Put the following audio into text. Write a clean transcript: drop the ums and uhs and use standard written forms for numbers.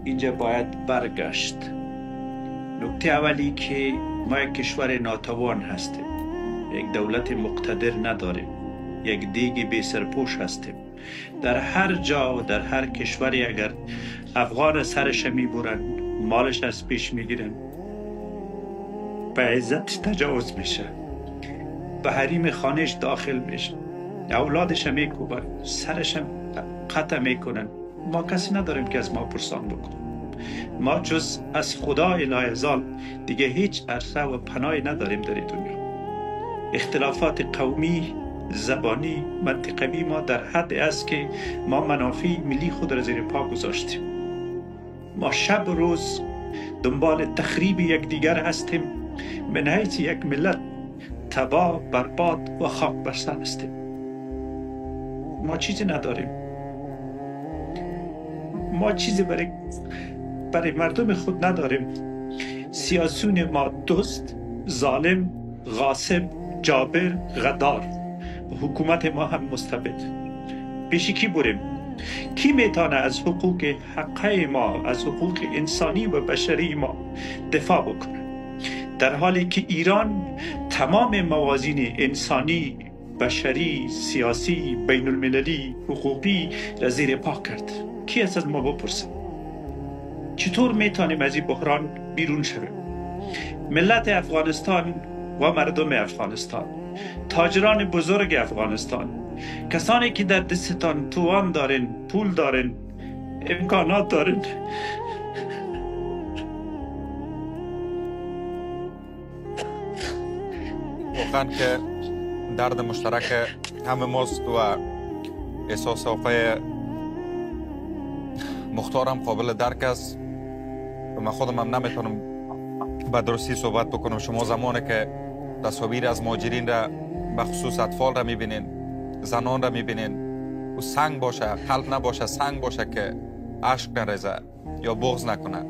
اینجا باید برگشت. نکته اولی که ما یک کشور ناتوان هستیم، یک دولت مقتدر نداریم، یک دیگ بی سرپوش هستیم. در هر جا و در هر کشوری اگر افغان سرش میبرن، مالش از پیش میگیرن، به عزت تجاوز میشه، به حریم خانهش داخل میشه، اولادش میکوبن، سرش قطع میکنن. ما کسی نداریم که از ما پرسان بکنه. ما جز از خدا الهی دیگه هیچ عرصه و پناهی نداریم در دنیا. اختلافات قومی، زبانی، منطقوی ما در حد است که ما منافع ملی خود را زیر پا گذاشتیم. ما شب و روز دنبال تخریب یکدیگر هستیم. من حیث یک ملت تباه، برباد و خاک بستر هستیم. ما چیزی نداریم. ما چیزی برای مردم خود نداریم. سیاسیون ما دوست، ظالم، غاصب، جابر، غدار. حکومت ما هم مستبد. پیش کی بریم؟ کی میتونه از حقوق حقه ما، از حقوق انسانی و بشری ما دفاع بکنه؟ در حالی که ایران تمام موازین انسانی، بشری، سیاسی، بین المللی، حقوقی را زیر پا کرد. کی از ما بپرسه؟ چطور میتونیم از این بحران بیرون شویم؟ ملت افغانستان و مردم افغانستان، تاجران بزرگ افغانستان، کسانی که در دستتان توان دارن، پول دارن، امکانات دارن، واقعا که درد مشترک همه ماست و احساس آقای مختارم قابل درک است و من خودم هم نمیتونم به درستی صحبت بکنم. شما زمانی که تصاویر از مهاجرین را به خصوص اطفال را میبینین، زنان را میبینین، و سنگ باشه، قلب نباشه، سنگ باشه که اشک نریزه یا بغض نکنه.